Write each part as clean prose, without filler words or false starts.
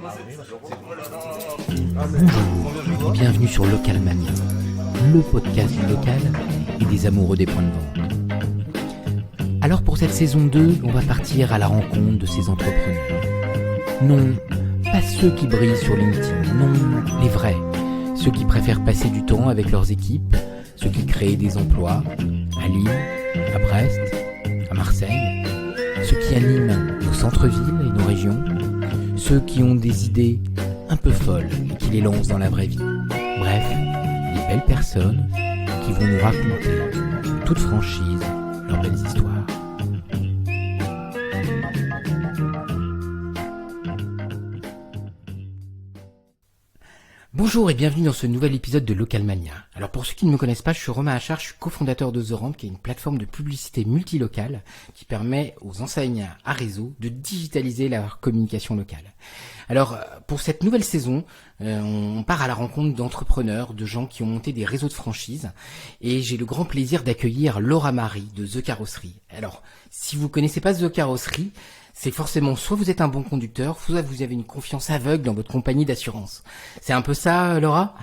Bonjour et bienvenue sur Local Mania, le podcast du local et des amoureux des points de vente. Alors pour cette saison 2, on va partir à la rencontre de ces entrepreneurs. Non, pas ceux qui brillent sur LinkedIn, non, les vrais. Ceux qui préfèrent passer du temps avec leurs équipes, ceux qui créent des emplois à Lille, à Brest, à Marseille, ceux qui animent nos centres-villes et nos régions, ceux qui ont des idées un peu folles et qui les lancent dans la vraie vie. Bref, des belles personnes qui vont nous raconter, toute franchise, leurs belles histoires. Bonjour et bienvenue dans ce nouvel épisode de Local Mania. Alors pour ceux qui ne me connaissent pas, je suis Romain Achard, je suis cofondateur de The Ramp, qui est une plateforme de publicité multilocale qui permet aux enseignes à réseau de digitaliser leur communication locale. Alors pour cette nouvelle saison, on part à la rencontre d'entrepreneurs, de gens qui ont monté des réseaux de franchise, et j'ai le grand plaisir d'accueillir Laura Marie de The Carrosserie. Alors si vous connaissez pas The Carrosserie, c'est forcément soit vous êtes un bon conducteur, soit vous avez une confiance aveugle dans votre compagnie d'assurance. C'est un peu ça, Laura ?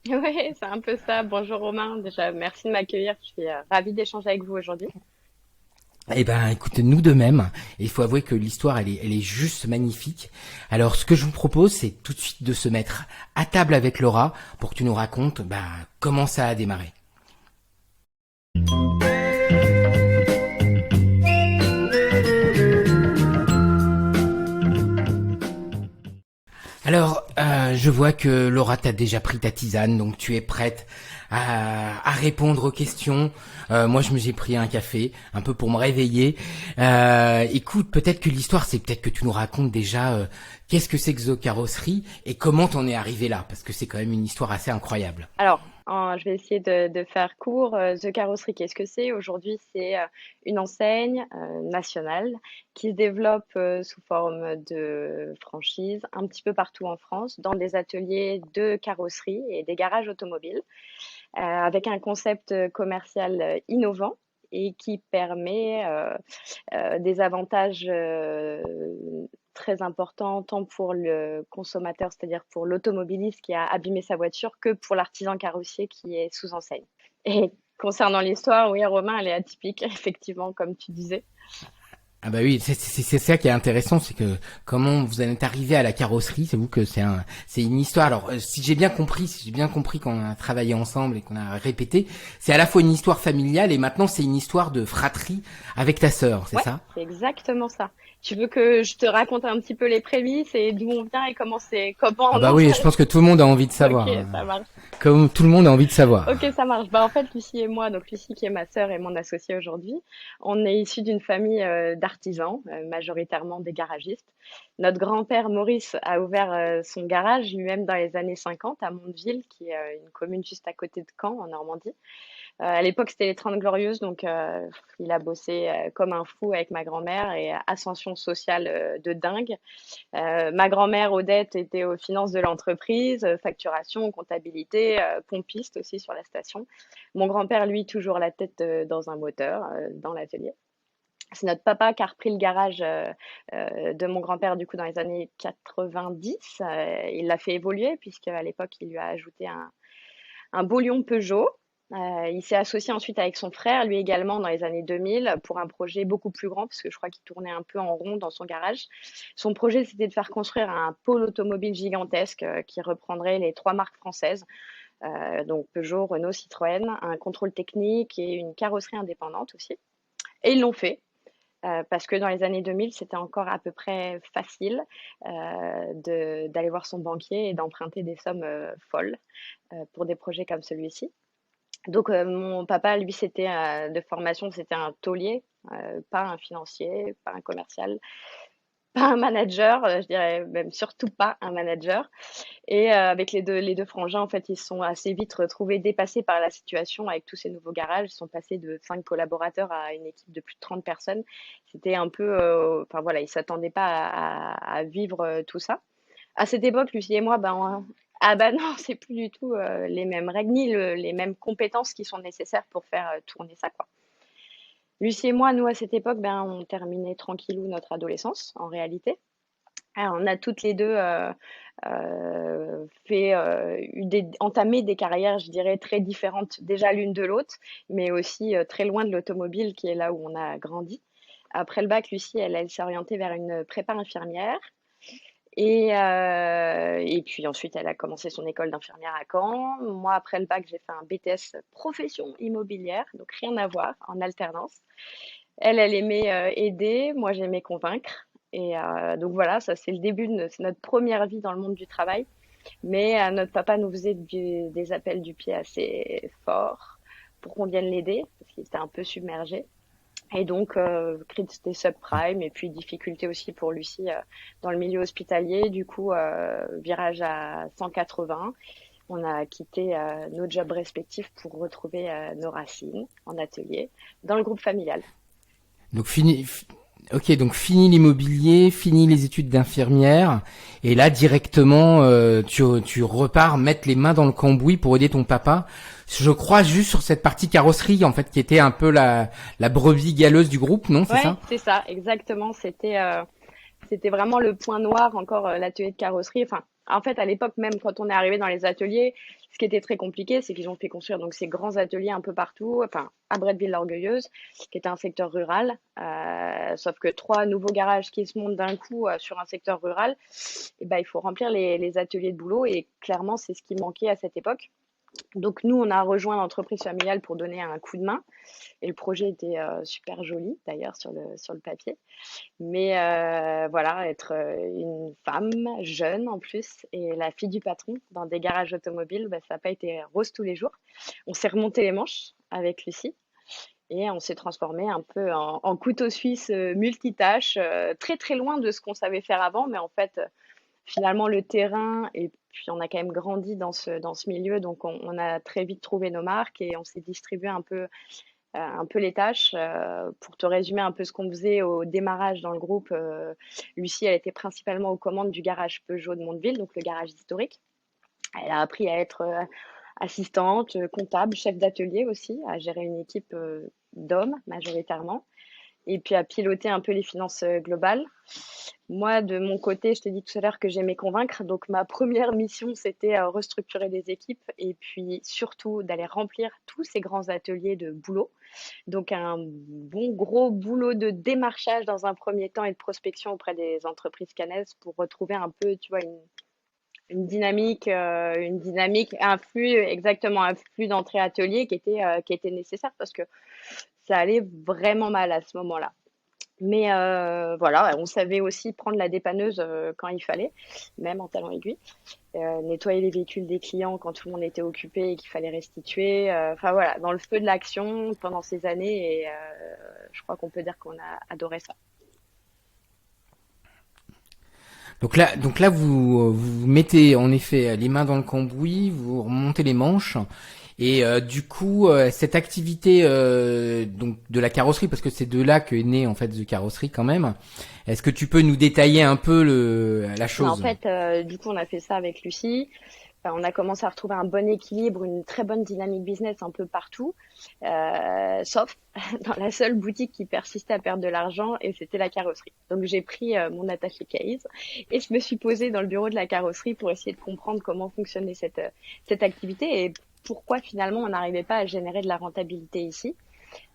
Oui, c'est un peu ça. Bonjour Romain, déjà merci de m'accueillir, je suis ravie d'échanger avec vous aujourd'hui. Eh ben, écoute, nous de même. Et il faut avouer que l'histoire, elle est juste magnifique. Alors, ce que je vous propose, c'est tout de suite de se mettre à table avec Laura pour que tu nous racontes, comment ça a démarré. Alors, je vois que Laura t'a déjà pris ta tisane, donc tu es prête à répondre aux questions. Moi, je me suis pris un café, un peu pour me réveiller. Écoute, peut-être que l'histoire, c'est peut-être que tu nous racontes déjà qu'est-ce que c'est que The Carrosserie et comment t'en es arrivé là, parce que c'est quand même une histoire assez incroyable. Alors, je vais essayer de faire court. The Carrosserie, qu'est-ce que c'est? Aujourd'hui, c'est une enseigne nationale qui se développe sous forme de franchise un petit peu partout en France, dans des ateliers de carrosserie et des garages automobiles, avec un concept commercial innovant et qui permet des avantages très importants tant pour le consommateur, c'est-à-dire pour l'automobiliste qui a abîmé sa voiture, que pour l'artisan carrossier qui est sous enseigne. Et concernant l'histoire, oui, Romain, elle est atypique, effectivement, comme tu disais. Ah bah oui, c'est ça qui est intéressant, c'est que comment vous en êtes arrivé à la carrosserie, c'est vous que c'est une histoire. Alors si j'ai bien compris qu'on a travaillé ensemble et qu'on a répété, c'est à la fois une histoire familiale et maintenant c'est une histoire de fratrie avec ta sœur, c'est Ouais, ça? c'est exactement ça. Tu veux que je te raconte un petit peu les prémices et d'où on vient et comment Ah on bah en oui, je est? pense que tout le monde a envie de Ok, savoir, ça marche. comme tout le monde a envie de savoir. Ok, ça marche. En fait, Lucie et moi, donc Lucie qui est ma sœur et mon associée aujourd'hui, on est issus d'une famille d'artisans, majoritairement des garagistes. Notre grand-père Maurice a ouvert son garage lui-même dans les années 50 à Mondeville, qui est une commune juste à côté de Caen, en Normandie. À l'époque, c'était les 30 Glorieuses, donc il a bossé comme un fou avec ma grand-mère et ascension sociale de dingue. Ma grand-mère, Odette, était aux finances de l'entreprise, facturation, comptabilité, pompiste aussi sur la station. Mon grand-père, lui, toujours la tête dans un moteur, dans l'atelier. C'est notre papa qui a repris le garage de mon grand-père, du coup, dans les années 90. Il l'a fait évoluer, puisqu'à l'époque, il lui a ajouté un beau lion Peugeot. Il s'est associé ensuite avec son frère, lui également dans les années 2000, pour un projet beaucoup plus grand, parce que je crois qu'il tournait un peu en rond dans son garage. Son projet, c'était de faire construire un pôle automobile gigantesque qui reprendrait les trois marques françaises, donc Peugeot, Renault, Citroën, un contrôle technique et une carrosserie indépendante aussi. Et ils l'ont fait. Parce que dans les années 2000, c'était encore à peu près facile d'aller voir son banquier et d'emprunter des sommes folles pour des projets comme celui-ci. Donc, mon papa, lui, c'était de formation, c'était un taulier, pas un financier, pas un commercial, pas un manager, je dirais même surtout pas un manager. Et avec les deux frangins, en fait, ils se sont assez vite retrouvés dépassés par la situation avec tous ces nouveaux garages. Ils sont passés de 5 collaborateurs à une équipe de plus de 30 personnes. C'était un peu, enfin voilà, ils s'attendaient pas à vivre tout ça. À cette époque, Lucie et moi, ah bah non, c'est plus du tout les mêmes règles ni les mêmes compétences qui sont nécessaires pour faire tourner ça, quoi. Lucie et moi, nous, à cette époque, on terminait tranquillou notre adolescence, en réalité. Alors, on a toutes les deux entamé des carrières, je dirais, très différentes déjà l'une de l'autre, mais aussi très loin de l'automobile, qui est là où on a grandi. Après le bac, Lucie, elle s'est orientée vers une prépa infirmière. Et puis ensuite, elle a commencé son école d'infirmière à Caen. Moi, après le bac, j'ai fait un BTS profession immobilière, donc rien à voir, en alternance. Elle aimait aider, moi j'aimais convaincre. Donc voilà, ça c'est le début c'est notre première vie dans le monde du travail. Mais notre papa nous faisait des appels du pied assez forts pour qu'on vienne l'aider, parce qu'il était un peu submergé. Et donc, crise des subprimes et puis difficulté aussi pour Lucie dans le milieu hospitalier. Du coup, virage à 180. On a quitté nos jobs respectifs pour retrouver nos racines en atelier dans le groupe familial. Donc ok, donc fini l'immobilier, fini les études d'infirmière, et là directement tu repars mettre les mains dans le cambouis pour aider ton papa. Je crois juste sur cette partie carrosserie en fait qui était un peu la brebis galeuse du groupe, non, c'est Ouais, ça? c'est ça, exactement. C'était vraiment le point noir encore l'atelier de carrosserie. Enfin, en fait, à l'époque, même quand on est arrivé dans les ateliers, ce qui était très compliqué, c'est qu'ils ont fait construire donc ces grands ateliers un peu partout, enfin à Bretteville-l'Orgueilleuse, qui était un secteur rural. Sauf que 3 nouveaux garages qui se montent d'un coup sur un secteur rural, et ben il faut remplir les ateliers de boulot. Et clairement, c'est ce qui manquait à cette époque. Donc nous, on a rejoint l'entreprise familiale pour donner un coup de main. Et le projet était super joli d'ailleurs sur le papier. Mais voilà, être une femme jeune en plus et la fille du patron dans des garages automobiles, bah, ça n'a pas été rose tous les jours. On s'est remonté les manches avec Lucie et on s'est transformé un peu en couteau suisse multitâche, très très loin de ce qu'on savait faire avant. Mais en fait, finalement, le terrain, et puis on a quand même grandi dans ce milieu, donc on a très vite trouvé nos marques et on s'est distribué un peu les tâches. Pour te résumer un peu ce qu'on faisait au démarrage dans le groupe, Lucie, elle était principalement aux commandes du garage Peugeot de Mondeville, donc le garage historique. Elle a appris à être assistante, comptable, chef d'atelier aussi, à gérer une équipe d'hommes majoritairement, et puis à piloter un peu les finances globales. Moi, de mon côté, je t'ai dit tout à l'heure que j'aimais convaincre. Donc, ma première mission, c'était restructurer les équipes et puis surtout d'aller remplir tous ces grands ateliers de boulot. Donc, un bon gros boulot de démarchage dans un premier temps et de prospection auprès des entreprises cannaises pour retrouver un peu, tu vois, une dynamique, un flux, exactement, un flux d'entrée atelier qui était nécessaire parce que ça allait vraiment mal à ce moment-là. Mais voilà, on savait aussi prendre la dépanneuse quand il fallait, même en talons aiguilles. Nettoyer les véhicules des clients quand tout le monde était occupé et qu'il fallait restituer. Enfin voilà, dans le feu de l'action pendant ces années. Et je crois qu'on peut dire qu'on a adoré ça. Donc là, vous mettez en effet les mains dans le cambouis, vous remontez les manches, et du coup, cette activité donc de la carrosserie, parce que c'est de là que est née en fait The Carrosserie quand même. Est-ce que tu peux nous détailler un peu la Mais en chose? fait, du coup, on a fait ça avec Lucie. Enfin, on a commencé à retrouver un bon équilibre, une très bonne dynamique business un peu partout, sauf dans la seule boutique qui persistait à perdre de l'argent, et c'était la carrosserie. Donc j'ai pris mon attaché case et je me suis posée dans le bureau de la carrosserie pour essayer de comprendre comment fonctionnait cette activité et pourquoi finalement on n'arrivait pas à générer de la rentabilité ici.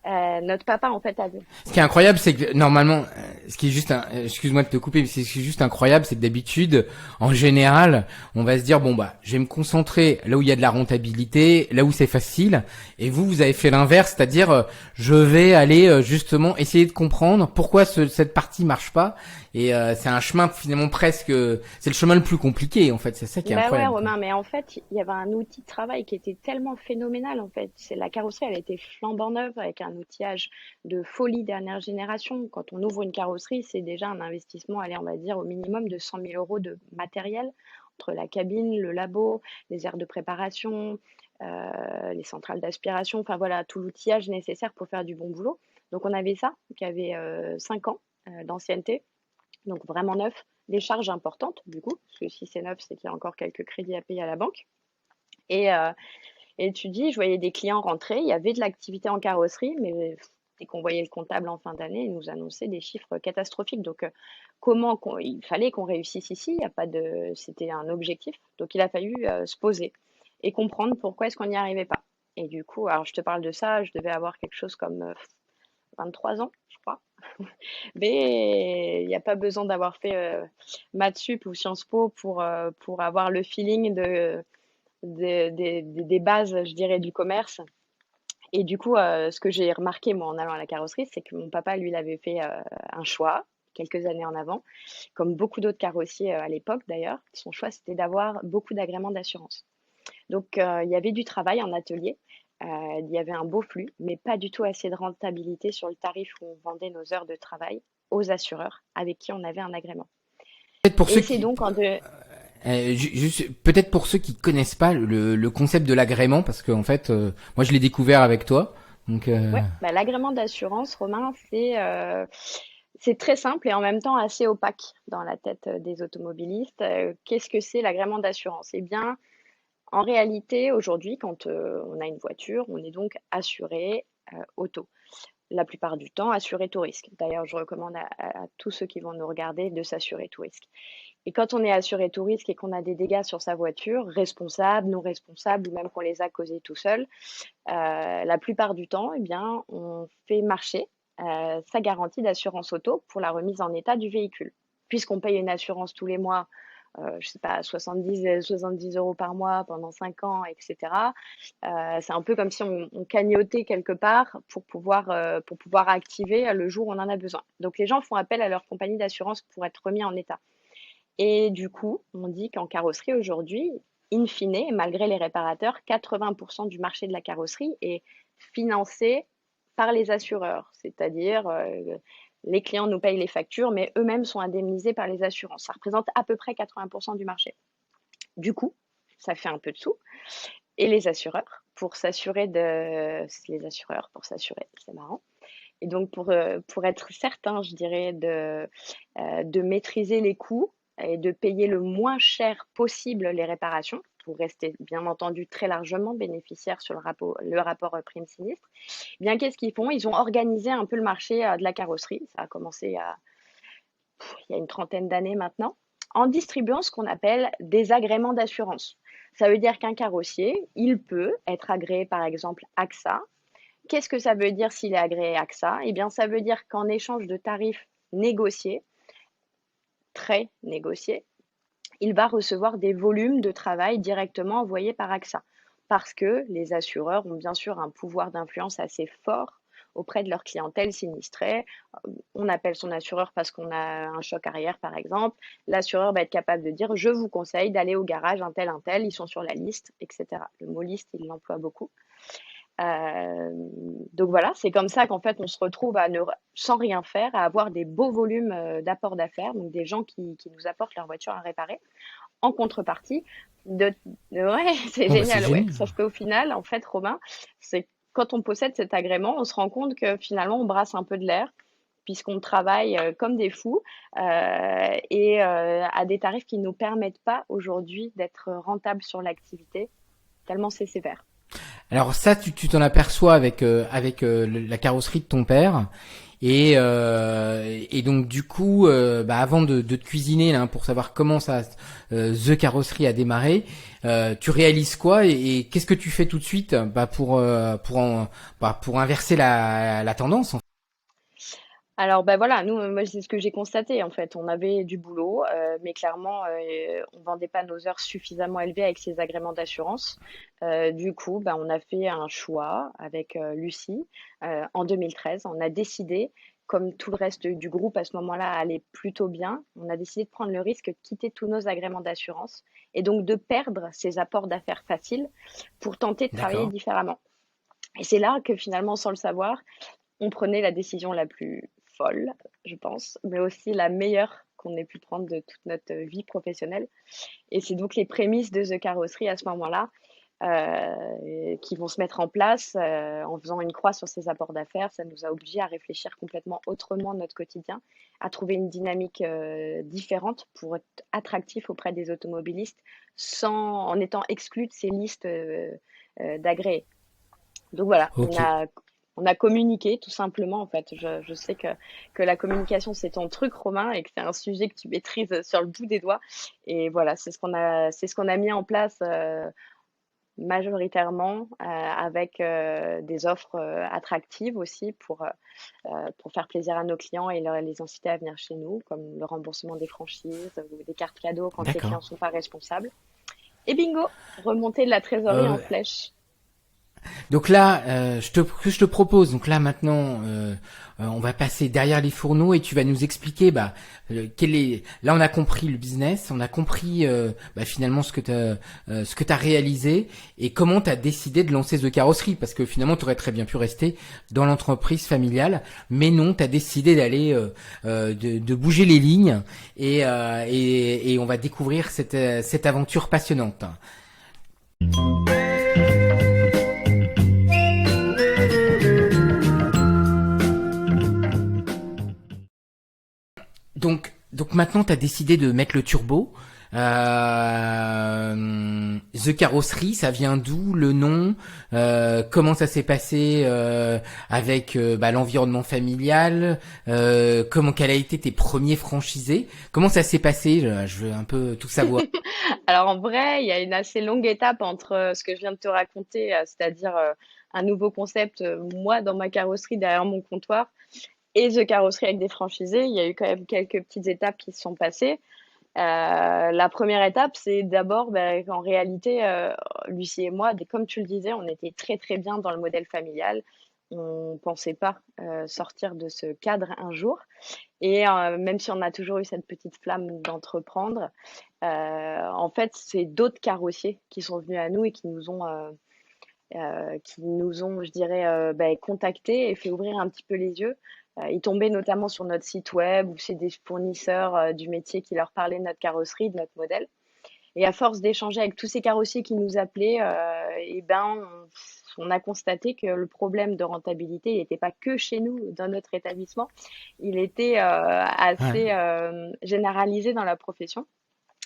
Notre papa en fait avait. Ce qui est incroyable, c'est que normalement, ce qui est juste, excuse-moi de te couper, mais ce qui est juste incroyable, c'est que d'habitude, en général, on va se dire bon bah, je vais me concentrer là où il y a de la rentabilité, là où c'est facile. Et vous avez fait l'inverse, c'est-à-dire je vais aller justement essayer de comprendre pourquoi cette partie marche pas. Et c'est un chemin finalement presque, c'est le chemin le plus compliqué en fait. C'est ça qui est Bah ouais, incroyable, quoi. Romain, mais en fait, il y avait un outil de travail qui était tellement phénoménal, en fait. C'est la carrosserie, elle a été flambant neuve avec un outillage de folie dernière génération. Quand on ouvre une carrosserie, c'est déjà un investissement, allez, on va dire au minimum de 100 000 euros de matériel, entre la cabine, le labo, les aires de préparation, les centrales d'aspiration, enfin voilà, tout l'outillage nécessaire pour faire du bon boulot. Donc on avait ça, qui avait 5 ans d'ancienneté, donc vraiment neuf, des charges importantes du coup, parce que si c'est neuf, c'est qu'il y a encore quelques crédits à payer à la banque. Et, euh, et tu dis, je voyais des clients rentrer, il y avait de l'activité en carrosserie, mais dès qu'on voyait le comptable en fin d'année, il nous annonçait des chiffres catastrophiques. Donc, il fallait qu'on réussisse ici. Il y a pas de, c'était un objectif. Donc, il a fallu se poser et comprendre pourquoi est-ce qu'on n'y arrivait pas. Et du coup, alors je te parle de ça, je devais avoir quelque chose comme 23 ans, je crois. Mais il n'y a pas besoin d'avoir fait maths sup ou Sciences Po pour avoir le feeling des bases, je dirais, du commerce. Et du coup, ce que j'ai remarqué, moi, en allant à la carrosserie, c'est que mon papa, lui, il avait fait un choix quelques années en avant, comme beaucoup d'autres carrossiers à l'époque d'ailleurs. Son choix, c'était d'avoir beaucoup d'agréments d'assurance. Donc, il y avait du travail en atelier, il y avait un beau flux, mais pas du tout assez de rentabilité sur le tarif où on vendait nos heures de travail aux assureurs avec qui on avait un agrément. Peut-être pour ceux Et c'est qui, donc peut-être pour ceux qui connaissent pas le concept de l'agrément, parce que en fait, moi je l'ai découvert avec toi. Donc, ouais, bah, l'agrément d'assurance, Romain, c'est très simple et en même temps assez opaque dans la tête des automobilistes. Qu'est-ce que c'est l'agrément d'assurance? Eh bien, en réalité, aujourd'hui, quand on a une voiture, on est donc assuré auto. La plupart du temps, assuré tout risque. D'ailleurs, je recommande à tous ceux qui vont nous regarder de s'assurer tout risque. Et quand on est assuré tout risque et qu'on a des dégâts sur sa voiture, responsable, non responsable, ou même qu'on les a causés tout seul, la plupart du temps, eh bien, on fait marcher sa garantie d'assurance auto pour la remise en état du véhicule. Puisqu'on paye une assurance tous les mois, je sais pas, 70 euros par mois pendant 5 ans, etc. C'est un peu comme si on cagnotait quelque part pour pouvoir activer le jour où on en a besoin. Donc les gens font appel à leur compagnie d'assurance pour être remis en état. Et du coup, on dit qu'en carrosserie aujourd'hui, in fine, malgré les réparateurs, 80% du marché de la carrosserie est financé par les assureurs. C'est-à-dire, les clients nous payent les factures, mais eux-mêmes sont indemnisés par les assurances. Ça représente à peu près 80% du marché. Du coup, ça fait un peu de sous. Et les assureurs, les assureurs, pour s'assurer, c'est marrant. Et donc, pour être certain, je dirais, de maîtriser les coûts et de payer le moins cher possible les réparations, pour rester bien entendu très largement bénéficiaire sur le rapport prime-sinistre, eh bien, qu'est-ce qu'ils font? Ils ont organisé un peu le marché de la carrosserie. Ça a commencé il y a une trentaine d'années maintenant, en distribuant ce qu'on appelle des agréments d'assurance. Ça veut dire qu'un carrossier, il peut être agréé par exemple AXA. Qu'est-ce que ça veut dire s'il est agréé AXA? Eh bien, ça veut dire qu'en échange de tarifs négociés, très négociés, il va recevoir des volumes de travail directement envoyés par AXA. Parce que les assureurs ont bien sûr un pouvoir d'influence assez fort auprès de leur clientèle sinistrée. On appelle son assureur parce qu'on a un choc arrière, par exemple. L'assureur va être capable de dire, je vous conseille d'aller au garage un tel, ils sont sur la liste, etc. Le mot liste, il l'emploie beaucoup. Donc voilà, c'est comme ça qu'en fait on se retrouve sans rien faire, à avoir des beaux volumes d'apport d'affaires, donc des gens qui nous apportent leur voiture à réparer, en contrepartie ouais, c'est bon, bah, c'est génial, ouais. génial. Sauf qu'au final, en fait, Romain, c'est quand on possède cet agrément, on se rend compte que finalement on brasse un peu de l'air, puisqu'on travaille comme des fous et à des tarifs qui ne nous permettent pas aujourd'hui d'être rentables sur l'activité, tellement c'est sévère. Alors ça, tu t'en aperçois avec la carrosserie de ton père. Et donc du coup, bah, avant de te cuisiner là, pour savoir comment The Carrosserie a démarré, tu réalises quoi et qu'est-ce que tu fais tout de suite bah, pour inverser la tendance. Alors, ben voilà, nous, moi, c'est ce que j'ai constaté en fait. On avait du boulot, mais clairement, on vendait pas nos heures suffisamment élevées avec ces agréments d'assurance. Du coup, ben, on a fait un choix avec Lucie en 2013. On a décidé, comme tout le reste du groupe à ce moment-là allait plutôt bien, on a décidé de prendre le risque de quitter tous nos agréments d'assurance et donc de perdre ces apports d'affaires faciles pour tenter de travailler D'accord. différemment. Et c'est là que finalement, sans le savoir, on prenait la décision la plus folle, je pense, mais aussi la meilleure qu'on ait pu prendre de toute notre vie professionnelle. Et c'est donc les prémices de The Carrosserie à ce moment-là qui vont se mettre en place en faisant une croix sur ces apports d'affaires. Ça nous a obligés à réfléchir complètement autrement notre quotidien, à trouver une dynamique différente pour être attractif auprès des automobilistes en étant exclus de ces listes d'agréés. Donc voilà, Ok. On a communiqué tout simplement en fait. Je sais que la communication c'est ton truc Romain et que c'est un sujet que tu maîtrises sur le bout des doigts. Et voilà, c'est ce qu'on a mis en place majoritairement avec des offres attractives aussi pour faire plaisir à nos clients et les inciter à venir chez nous, comme le remboursement des franchises ou des cartes cadeaux quand les D'accord. clients sont pas responsables. Et bingo, remonter de la trésorerie en Euh, flèche. Donc là, que je te propose, donc là maintenant, on va passer derrière les fourneaux et tu vas nous expliquer, là on a compris le business, on a compris finalement ce que t'as réalisé et comment t'as décidé de lancer The Carrosserie, parce que finalement t'aurais très bien pu rester dans l'entreprise familiale, mais non, t'as décidé d'aller de bouger les lignes et on va découvrir cette aventure passionnante. Donc maintenant, tu as décidé de mettre le turbo. The Carrosserie, ça vient d'où le nom? Comment ça s'est passé avec l'environnement familial? Quel a été tes premiers franchisés? Comment ça s'est passé? Je veux un peu tout savoir. Alors en vrai, il y a une assez longue étape entre ce que je viens de te raconter, c'est-à-dire un nouveau concept, moi dans ma carrosserie derrière mon comptoir, et The Carrosserie avec des franchisés. Il y a eu quand même quelques petites étapes qui se sont passées. La première étape, c'est d'abord qu'en réalité, Lucie et moi, comme tu le disais, on était très très bien dans le modèle familial. On pensait pas sortir de ce cadre un jour. Et même si on a toujours eu cette petite flamme d'entreprendre, en fait, c'est d'autres carrossiers qui sont venus à nous et qui nous ont, je dirais, contactés et fait ouvrir un petit peu les yeux. Ils tombaient notamment sur notre site web ou c'est des fournisseurs du métier qui leur parlaient de notre carrosserie, de notre modèle. Et à force d'échanger avec tous ces carrossiers qui nous appelaient, on a constaté que le problème de rentabilité n'était pas que chez nous, dans notre établissement, il était Ouais. assez généralisé dans la profession.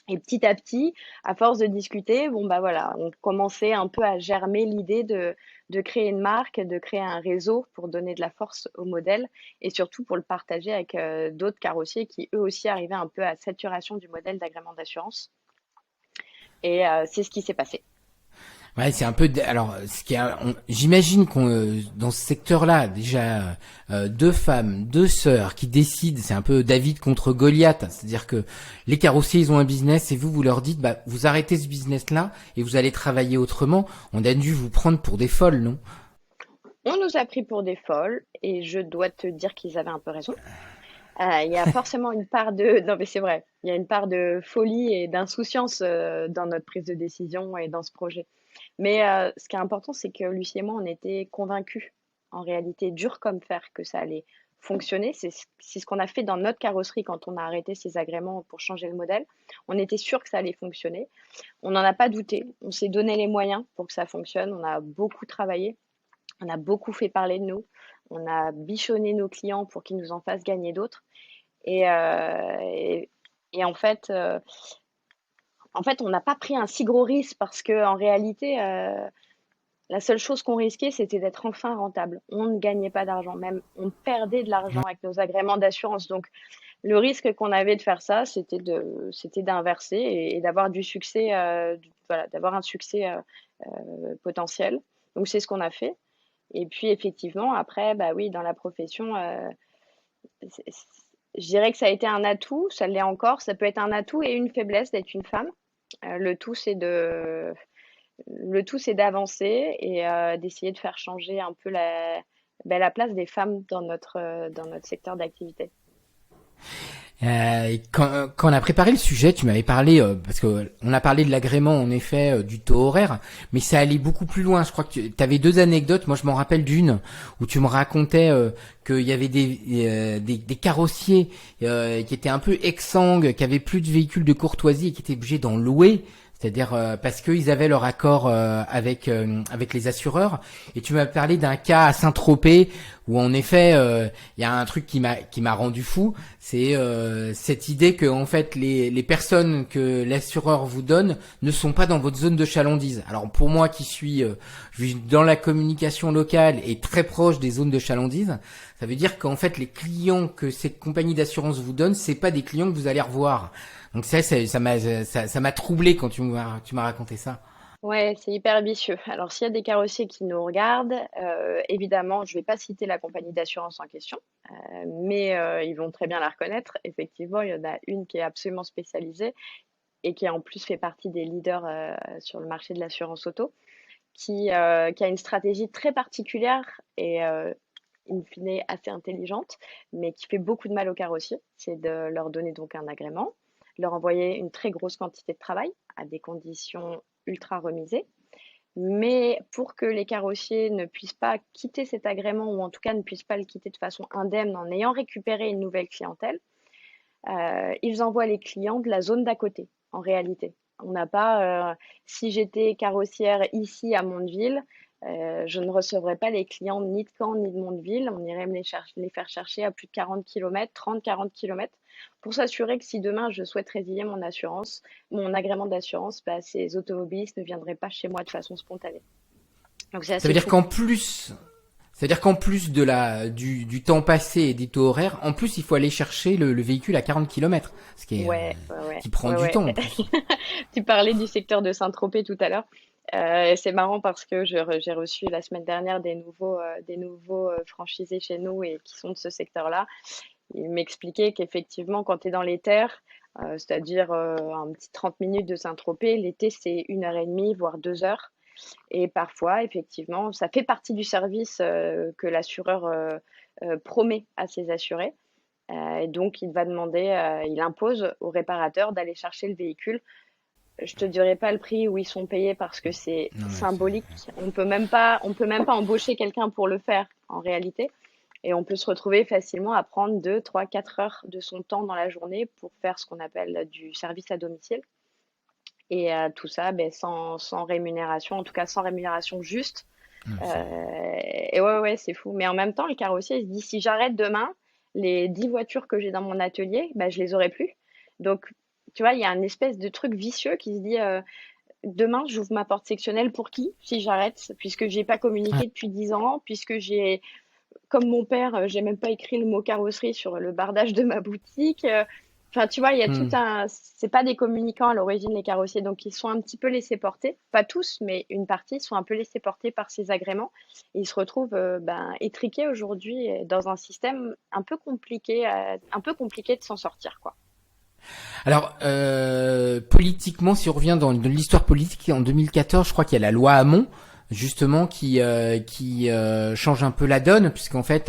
Et petit à petit, à force de discuter, bon bah voilà, on commençait un peu à germer l'idée de créer une marque, de créer un réseau pour donner de la force au modèle et surtout pour le partager avec d'autres carrossiers qui eux aussi arrivaient un peu à saturation du modèle d'agrément d'assurance. Et c'est ce qui s'est passé. Ouais, c'est un peu. Alors, j'imagine qu'on dans ce secteur-là, déjà deux femmes, deux sœurs qui décident. C'est un peu David contre Goliath. C'est-à-dire que les carrossiers, ils ont un business et vous leur dites, vous arrêtez ce business-là et vous allez travailler autrement. On a dû vous prendre pour des folles, non? On nous a pris pour des folles et je dois te dire qu'ils avaient un peu raison. Il y a forcément une part de... Non, mais c'est vrai, il y a une part de folie et d'insouciance dans notre prise de décision et dans ce projet. Mais ce qui est important, c'est que Lucie et moi, on était convaincus, en réalité, dur comme fer, que ça allait fonctionner. C'est ce qu'on a fait dans notre carrosserie quand on a arrêté ces agréments pour changer le modèle. On était sûr que ça allait fonctionner. On n'en a pas douté. On s'est donné les moyens pour que ça fonctionne. On a beaucoup travaillé. On a beaucoup fait parler de nous. On a bichonné nos clients pour qu'ils nous en fassent gagner d'autres. Et, euh, et, et en fait, on n'a pas pris un si gros risque parce que en réalité, la seule chose qu'on risquait, c'était d'être enfin rentable. On ne gagnait pas d'argent, même on perdait de l'argent avec nos agréments d'assurance. Donc, le risque qu'on avait de faire ça, c'était d'inverser et d'avoir du succès, voilà, d'avoir un succès potentiel. Donc, c'est ce qu'on a fait. Et puis, effectivement, après, bah oui, dans la profession, c'est- je dirais que ça a été un atout, ça l'est encore. Ça peut être un atout et une faiblesse d'être une femme. Le tout, c'est d'avancer et d'essayer de faire changer un peu la place des femmes dans notre secteur d'activité. Quand on a préparé le sujet, tu m'avais parlé parce que on a parlé de l'agrément en effet du taux horaire, mais ça allait beaucoup plus loin. Je crois que tu avais deux anecdotes. Moi, je m'en rappelle d'une où tu me racontais qu'il y avait des carrossiers qui étaient un peu exsangues, qui avaient plus de véhicules de courtoisie et qui étaient obligés d'en louer. C'est-à-dire parce qu'ils avaient leur accord avec les assureurs. Et tu m'as parlé d'un cas à Saint-Tropez où en effet il y a un truc qui m'a rendu fou, c'est cette idée que en fait les personnes que l'assureur vous donne ne sont pas dans votre zone de chalandise. Alors pour moi qui suis je vis dans la communication locale et très proche des zones de chalandise, ça veut dire qu'en fait les clients que ces compagnies d'assurance vous donnent, c'est pas des clients que vous allez revoir. Donc ça m'a troublé quand tu m'as raconté ça. Ouais, c'est hyper vicieux. Alors, s'il y a des carrossiers qui nous regardent, évidemment, je vais pas citer la compagnie d'assurance en question, mais ils vont très bien la reconnaître. Effectivement, il y en a une qui est absolument spécialisée et qui en plus fait partie des leaders sur le marché de l'assurance auto, qui a une stratégie très particulière et in fine assez intelligente, mais qui fait beaucoup de mal aux carrossiers. C'est de leur donner donc un agrément, leur envoyer une très grosse quantité de travail à des conditions ultra remisées. Mais pour que les carrossiers ne puissent pas quitter cet agrément, ou en tout cas ne puissent pas le quitter de façon indemne en ayant récupéré une nouvelle clientèle, ils envoient les clients de la zone d'à côté, en réalité. On n'a pas, si j'étais carrossière ici à Mondeville, je ne recevrais pas les clients ni de Caen ni de Mondeville. On irait les faire chercher à plus de 40 kilomètres, 30-40 kilomètres, pour s'assurer que si demain je souhaite résilier mon assurance, mon agrément d'assurance, bah, ces automobilistes ne viendraient pas chez moi de façon spontanée. Donc c'est Ça veut assez dire fou. qu'en plus, c'est-à-dire qu'en plus du temps passé et des taux horaires, en plus il faut aller chercher le véhicule à 40 kilomètres, ce Ouais, ouais, ouais, qui prend ouais, du ouais. temps en plus. Tu parlais du secteur de Saint-Tropez tout à l'heure. Et c'est marrant parce que j'ai reçu la semaine dernière des nouveaux franchisés chez nous et qui sont de ce secteur-là. Ils m'expliquaient qu'effectivement, quand tu es dans les terres, c'est-à-dire un petit 30 minutes de Saint-Tropez, l'été c'est 1 heure et demie, voire 2 heures. Et parfois, effectivement, ça fait partie du service que l'assureur promet à ses assurés. Et donc, il impose au réparateur d'aller chercher le véhicule. Je te dirai pas le prix où ils sont payés parce que c'est Non, mais symbolique. On peut même pas embaucher quelqu'un pour le faire en réalité. Et on peut se retrouver facilement à prendre 2, 3, 4 heures de son temps dans la journée pour faire ce qu'on appelle du service à domicile. Et tout ça, ben, sans rémunération, en tout cas sans rémunération juste. non, Et ouais, ouais, c'est fou. Mais en même temps, le carrossier, il se dit, si j'arrête demain, les 10 voitures que j'ai dans mon atelier, bah, je les aurai plus. Donc, tu vois, il y a un espèce de truc vicieux qui se dit, demain, j'ouvre ma porte sectionnelle pour qui? Si j'arrête, puisque j'ai pas ouais. communiqué depuis 10 ans, puisque comme mon père, j'ai même pas écrit le mot carrosserie sur le bardage de ma boutique. Enfin, tu vois, il y a tout Hmm. un. C'est pas des communicants à l'origine, les carrossiers, donc ils sont un petit peu laissés porter. Pas tous, mais une partie sont un peu laissés porter par ces agréments. Et ils se retrouvent ben, étriqués aujourd'hui dans un système un peu compliqué de s'en sortir, quoi. Alors politiquement, si on revient dans l'histoire politique, en 2014, je crois qu'il y a la loi Hamon justement qui change un peu la donne, puisqu'en fait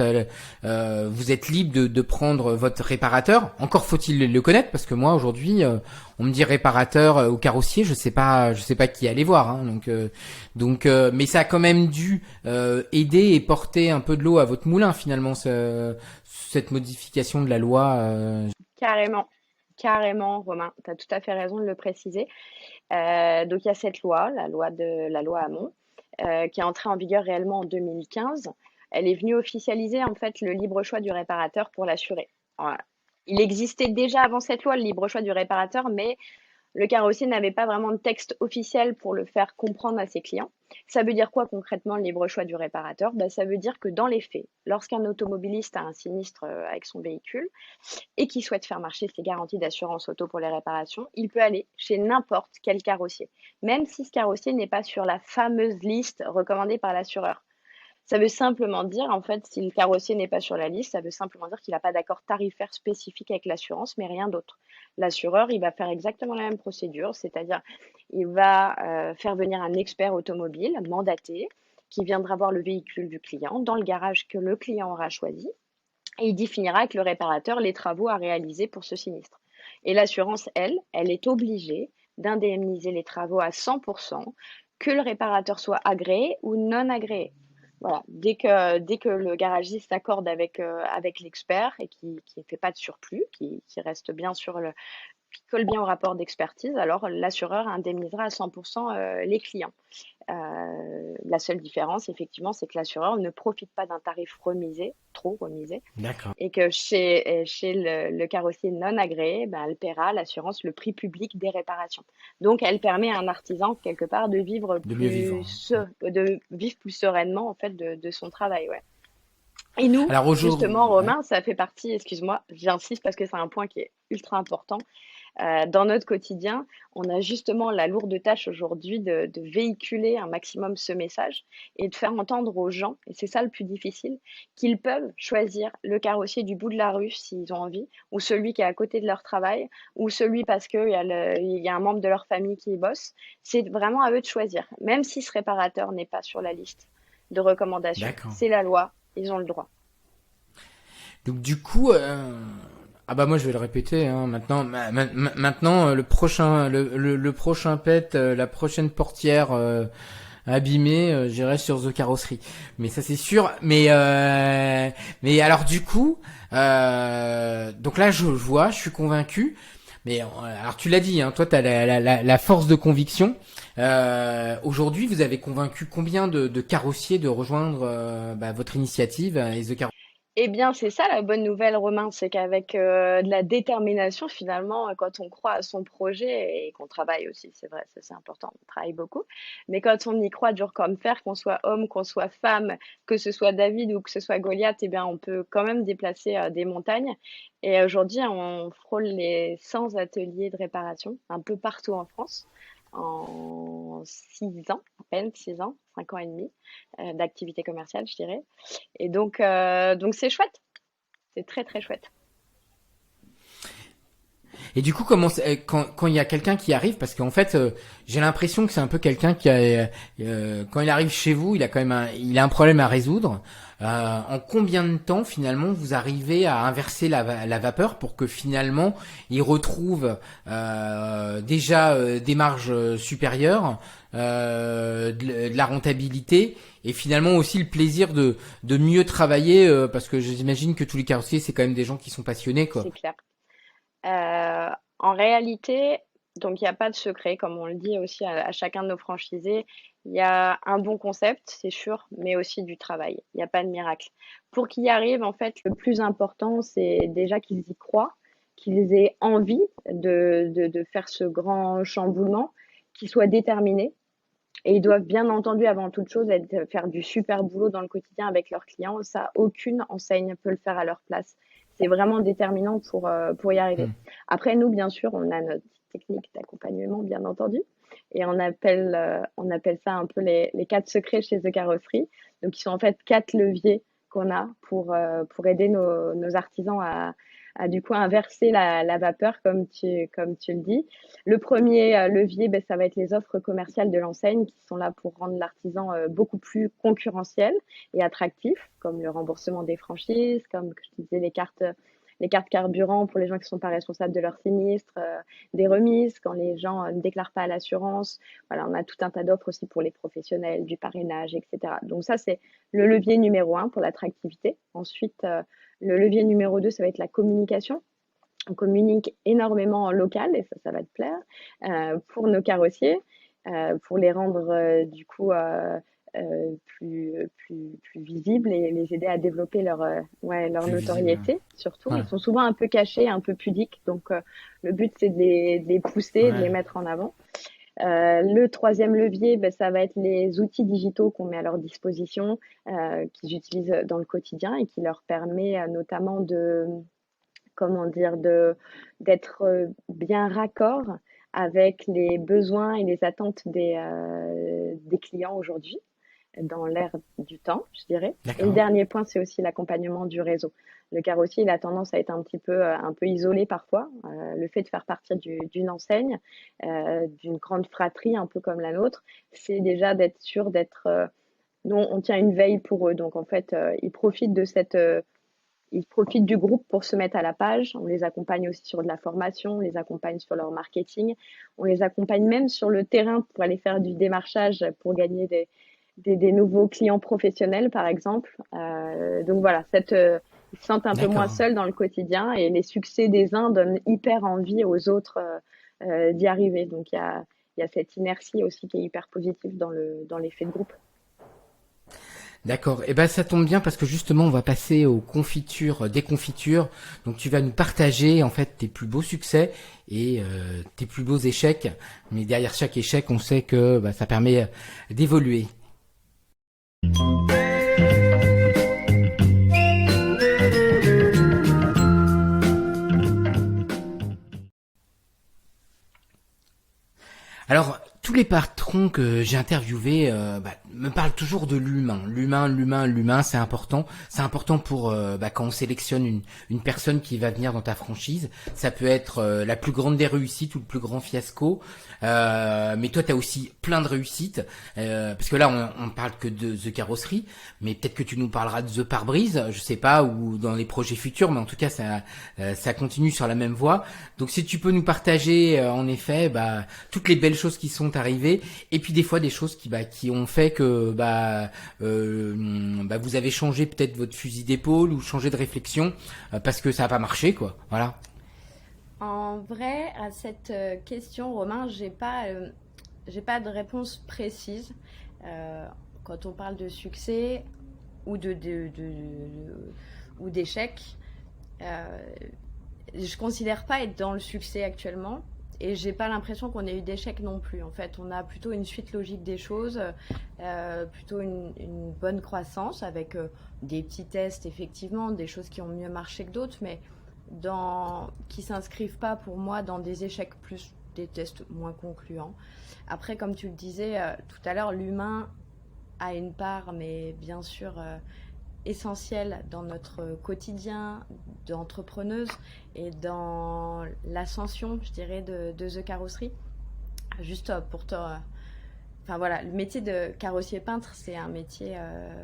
vous êtes libre de prendre votre réparateur. Encore faut-il le connaître, parce que moi aujourd'hui on me dit réparateur au carrossier, je sais pas qui aller voir, hein, mais ça a quand même dû aider et porter un peu de l'eau à votre moulin finalement, cette modification de la loi. Carrément. Carrément, Romain, tu as tout à fait raison de le préciser. Donc il y a cette loi, la loi Hamon, qui est entrée en vigueur réellement en 2015. Elle est venue officialiser en fait le libre choix du réparateur pour l'assuré. Voilà. Il existait déjà avant cette loi le libre choix du réparateur, mais le carrossier n'avait pas vraiment de texte officiel pour le faire comprendre à ses clients. Ça veut dire quoi concrètement le libre choix du réparateur? Ben, ça veut dire que dans les faits, lorsqu'un automobiliste a un sinistre avec son véhicule, et qui souhaite faire marcher ses garanties d'assurance auto pour les réparations, il peut aller chez n'importe quel carrossier, même si ce carrossier n'est pas sur la fameuse liste recommandée par l'assureur. Ça veut simplement dire, en fait, si le carrossier n'est pas sur la liste, ça veut simplement dire qu'il n'a pas d'accord tarifaire spécifique avec l'assurance, mais rien d'autre. L'assureur, il va faire exactement la même procédure, c'est-à-dire il va faire venir un expert automobile mandaté qui viendra voir le véhicule du client dans le garage que le client aura choisi et il définira avec le réparateur les travaux à réaliser pour ce sinistre. Et l'assurance, elle est obligée d'indemniser les travaux à 100%, que le réparateur soit agréé ou non agréé. Voilà, dès que le garagiste s'accorde avec l'expert et qui ne fait pas de surplus, qui reste bien sur qui colle bien au rapport d'expertise, alors l'assureur indemnisera à 100% les clients. La seule différence, effectivement, c'est que l'assureur ne profite pas d'un tarif remisé, trop remisé, D'accord. et que chez le carrossier non agréé, ben, elle paiera l'assurance le prix public des réparations. Donc, elle permet à un artisan, quelque part, De mieux vivre. de vivre plus sereinement, en fait, de son travail, ouais. Et nous, Alors aujourd'hui, justement, ouais. Romain, ça fait partie, excuse-moi, j'insiste parce que c'est un point qui est ultra important. Dans notre quotidien, on a justement la lourde tâche aujourd'hui de véhiculer un maximum ce message et de faire entendre aux gens, et c'est ça le plus difficile, qu'ils peuvent choisir le carrossier du bout de la rue s'ils ont envie, ou celui qui est à côté de leur travail, ou celui parce il y a un membre de leur famille qui y bosse. C'est vraiment à eux de choisir, même si ce réparateur n'est pas sur la liste de recommandations. D'accord. C'est la loi, ils ont le droit. Donc du coup, ah bah moi je vais le répéter. Hein, maintenant, maintenant le prochain pet, la prochaine portière abîmée, j'irai sur The Carrosserie. Mais ça c'est sûr. Mais alors du coup, donc là je vois, je suis convaincu. Mais alors tu l'as dit, hein, toi tu as la force de conviction. Aujourd'hui, vous avez convaincu combien de carrossiers de rejoindre votre initiative et The Carrosserie? Eh bien, c'est ça la bonne nouvelle, Romain, c'est qu'avec de la détermination, finalement, quand on croit à son projet et qu'on travaille aussi, c'est vrai, ça c'est important, on travaille beaucoup, mais quand on y croit dur comme fer, qu'on soit homme, qu'on soit femme, que ce soit David ou que ce soit Goliath, eh bien, on peut quand même déplacer des montagnes. Et aujourd'hui, on frôle les 100 ateliers de réparation un peu partout en France en 6 ans, à peine 6 ans, 5 ans et demi d'activité commerciale, je dirais. Et donc c'est chouette, c'est très très chouette. Et du coup, quand il y a quelqu'un qui arrive, parce qu'en fait, j'ai l'impression que c'est un peu quelqu'un qui a, quand il arrive chez vous, il a quand même il a un problème à résoudre. En combien de temps finalement vous arrivez à inverser la vapeur pour que finalement il retrouve déjà des marges supérieures, de la rentabilité et finalement aussi le plaisir de mieux travailler parce que j'imagine que tous les carrossiers c'est quand même des gens qui sont passionnés quoi. C'est clair. En réalité, donc il n'y a pas de secret, comme on le dit aussi à chacun de nos franchisés. Il y a un bon concept, c'est sûr, mais aussi du travail. Il n'y a pas de miracle. Pour qu'ils y arrivent, en fait, le plus important, c'est déjà qu'ils y croient, qu'ils aient envie de faire ce grand chamboulement, qu'ils soient déterminés. Et ils doivent bien entendu, avant toute chose, faire du super boulot dans le quotidien avec leurs clients. Ça, aucune enseigne peut le faire à leur place. C'est vraiment déterminant pour y arriver. Hmm. Après, nous, bien sûr, on a notre technique d'accompagnement, bien entendu. Et on appelle ça un peu les 4 secrets chez The Carrosserie. Donc, ils sont en fait 4 leviers qu'on a pour aider nos artisans à du coup inverser la vapeur, comme tu le dis. Le premier levier, ben, ça va être les offres commerciales de l'enseigne qui sont là pour rendre l'artisan beaucoup plus concurrentiel et attractif, comme le remboursement des franchises, comme je te disais, les cartes carburant pour les gens qui ne sont pas responsables de leur sinistre, des remises quand les gens ne déclarent pas à l'assurance. Voilà, on a tout un tas d'offres aussi pour les professionnels, du parrainage, etc. Donc ça, c'est le levier numéro 1 pour l'attractivité. Ensuite, le levier numéro 2, ça va être la communication. On communique énormément en local et ça va te plaire pour nos carrossiers, pour les rendre du coup plus visibles et les aider à développer leur Plus visible. notoriété surtout. Ouais. Ils sont souvent un peu cachés, un peu pudiques, donc le but c'est de les pousser, de Ouais. les mettre en avant. Le troisième levier, ben, ça va être les outils digitaux qu'on met à leur disposition, qu'ils utilisent dans le quotidien et qui leur permet notamment comment dire, d'être bien raccord avec les besoins et les attentes des clients aujourd'hui, dans l'ère du temps, je dirais. Et le D'accord. dernier point, c'est aussi l'accompagnement du réseau. Le carrossier, il a tendance à être un peu isolé parfois. Le fait de faire partie d'une enseigne, d'une grande fratrie, un peu comme la nôtre, c'est déjà d'être sûr nous, on tient une veille pour eux. Donc, en fait, ils profitent du groupe pour se mettre à la page. On les accompagne aussi sur de la formation, on les accompagne sur leur marketing, on les accompagne même sur le terrain pour aller faire du démarchage pour gagner des nouveaux clients professionnels, par exemple. Donc voilà, Ils se sentent un peu moins D'accord. seuls dans le quotidien et les succès des uns donnent hyper envie aux autres d'y arriver. Donc il y a cette inertie aussi qui est hyper positive dans l'effet de groupe. D'accord. Et ben ça tombe bien parce que justement on va passer aux confitures, des confitures. Donc tu vas nous partager en fait tes plus beaux succès et tes plus beaux échecs. Mais derrière chaque échec, on sait que ça permet d'évoluer. Alors, tous les patrons que j'ai interviewés me parlent toujours de l'humain. L'humain, c'est important. C'est important pour quand on sélectionne une personne qui va venir dans ta franchise. Ça peut être la plus grande des réussites ou le plus grand fiasco. Mais toi, tu as aussi plein de réussites. Parce que là, on parle que de The Carrosserie. Mais peut-être que tu nous parleras de The Pare-Brise, je sais pas, ou dans les projets futurs. Mais en tout cas, ça continue sur la même voie. Donc, si tu peux nous partager, en effet, toutes les belles choses qui sont arrivées, et puis des fois des choses qui ont fait que vous avez changé peut-être votre fusil d'épaule ou changé de réflexion parce que ça n'a pas marché, quoi. Voilà. En vrai, à cette question, Romain, j'ai pas de réponse précise. Euh, Quand on parle de succès ou ou d'échec, euh, je considère pas être dans le succès actuellement. Et j'ai pas l'impression qu'on ait eu d'échec non plus. En fait, on a plutôt une suite logique des choses, plutôt une bonne croissance avec des petits tests, effectivement, des choses qui ont mieux marché que d'autres, mais qui s'inscrivent pas pour moi dans des échecs plus des tests moins concluants. Après, comme tu le disais tout à l'heure, l'humain a une part, mais bien sûr essentielle dans notre quotidien d'entrepreneuse et dans l'ascension, je dirais, de The Carrosserie. Juste pour te... Enfin voilà, le métier de carrossier peintre, c'est un métier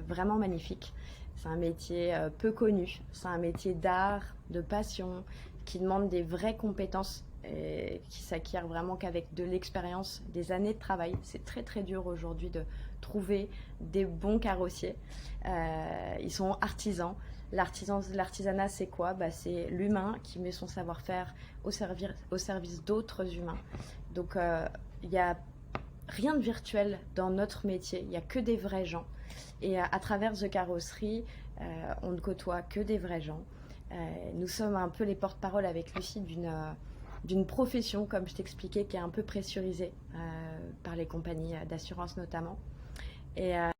vraiment magnifique. C'est un métier peu connu. C'est un métier d'art, de passion, qui demande des vraies compétences et qui s'acquiert vraiment qu'avec de l'expérience, des années de travail. C'est très très dur aujourd'hui de trouver des bons carrossiers. Ils sont artisans. L'artisanat, c'est quoi? C'est l'humain qui met son savoir-faire au service d'autres humains. Donc, il n'y a rien de virtuel dans notre métier. Il n'y a que des vrais gens. Et à travers The Carrosserie, on ne côtoie que des vrais gens. Nous sommes un peu les porte-parole avec Lucie d'une profession, comme je t'expliquais, qui est un peu pressurisée par les compagnies d'assurance notamment. Et ils ne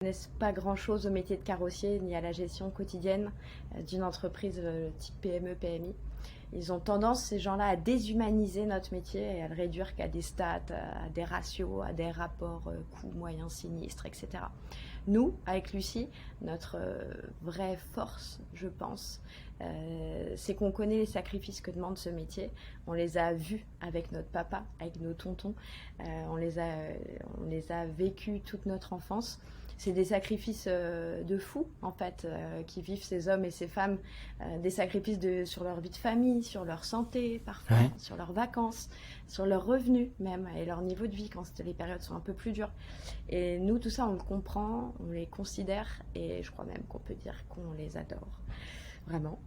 connaissent pas grand-chose au métier de carrossier ni à la gestion quotidienne d'une entreprise type PME, PMI. Ils ont tendance, ces gens-là, à déshumaniser notre métier et à le réduire qu'à des stats, à des ratios, à des rapports coûts, moyens, sinistres, etc. Nous, avec Lucie, notre vraie force, je pense, c'est qu'on connaît les sacrifices que demande ce métier. On les a vus avec notre papa, avec nos tontons. On les a vécus toute notre enfance. C'est des sacrifices de fous, en fait, qui vivent ces hommes et ces femmes. Des sacrifices sur leur vie de famille, sur leur santé, parfois, Ouais. sur leurs vacances, sur leurs revenus même, et leur niveau de vie quand les périodes sont un peu plus dures. Et nous, tout ça, on le comprend, on les considère, et je crois même qu'on peut dire qu'on les adore, vraiment.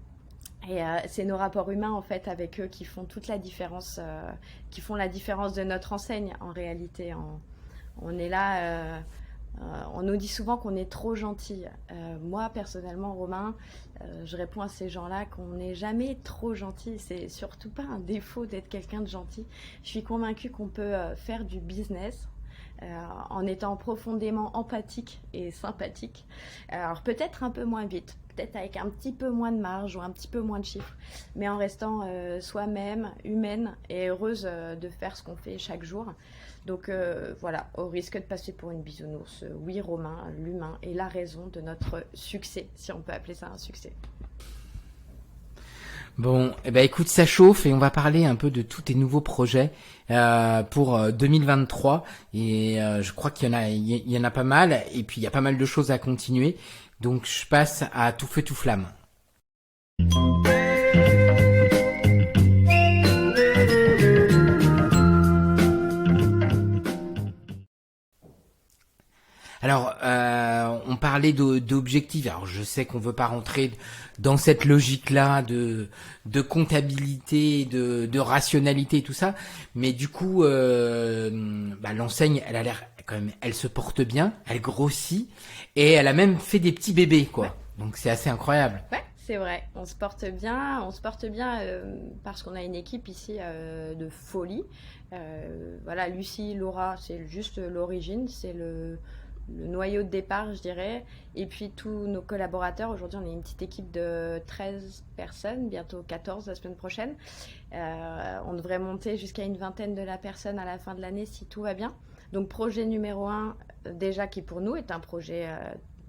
Et c'est nos rapports humains, en fait, avec eux qui font toute la différence, qui font la différence de notre enseigne, en réalité. On est là... on nous dit souvent qu'on est trop gentil. Moi, personnellement, Romain, je réponds à ces gens-là qu'on n'est jamais trop gentil. C'est surtout pas un défaut d'être quelqu'un de gentil. Je suis convaincue qu'on peut faire du business en étant profondément empathique et sympathique. Alors peut-être un peu moins vite, peut-être avec un petit peu moins de marge ou un petit peu moins de chiffres, mais en restant soi-même, humaine et heureuse de faire ce qu'on fait chaque jour. Donc voilà, au risque de passer pour une bisounours, oui Romain, l'humain est la raison de notre succès, si on peut appeler ça un succès. Bon, écoute, ça chauffe et on va parler un peu de tous tes nouveaux projets pour 2023. Et je crois il y en a pas mal. Et puis il y a pas mal de choses à continuer. Donc je passe à tout feu tout flamme. Alors, on parler d'objectifs. Alors je sais qu'on veut pas rentrer dans cette logique-là de comptabilité, de rationalité et tout ça, mais du coup, l'enseigne, elle a l'air quand même, elle se porte bien, elle grossit et elle a même fait des petits bébés, quoi. Ouais. Donc c'est assez incroyable. Ouais. C'est vrai, on se porte bien parce qu'on a une équipe ici de folie. Voilà, Lucie, Laura, c'est juste l'origine, c'est le noyau de départ, je dirais. Et puis tous nos collaborateurs, aujourd'hui on est une petite équipe de 13 personnes, bientôt 14 la semaine prochaine. On devrait monter jusqu'à une vingtaine de la personne à la fin de l'année si tout va bien. Donc projet numéro 1, déjà qui pour nous est un projet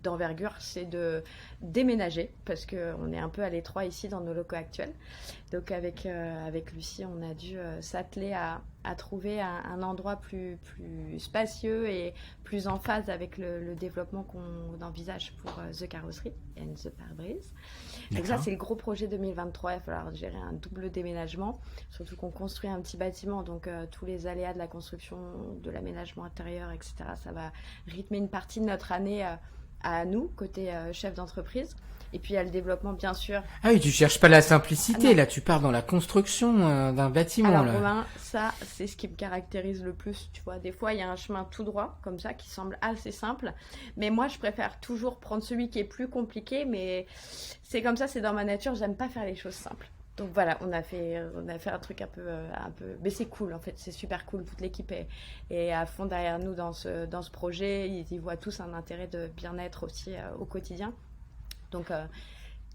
d'envergure, c'est de déménager parce qu'on est un peu à l'étroit ici dans nos locaux actuels. Donc avec Lucie, on a dû s'atteler à trouver un endroit plus spacieux et plus en phase avec le développement qu'on envisage pour The Carrosserie and The Pare-Brise. Donc ça, c'est le gros projet 2023. Il va falloir gérer un double déménagement, surtout qu'on construit un petit bâtiment, donc tous les aléas de la construction, de l'aménagement intérieur, etc., ça va rythmer une partie de notre année à nous, côté chef d'entreprise. Et puis il y a le développement, bien sûr. Ah oui, tu cherches pas la simplicité, là, tu pars dans la construction d'un bâtiment. Alors, là. Romain, ça, c'est ce qui me caractérise le plus, tu vois. Des fois, il y a un chemin tout droit, comme ça, qui semble assez simple. Mais moi, je préfère toujours prendre celui qui est plus compliqué, mais c'est comme ça, c'est dans ma nature, j'aime pas faire les choses simples. Donc voilà, on a fait un truc un peu, mais c'est cool en fait, c'est super cool. Toute l'équipe est à fond derrière nous dans ce projet. Ils y voient tous un intérêt de bien-être aussi au quotidien.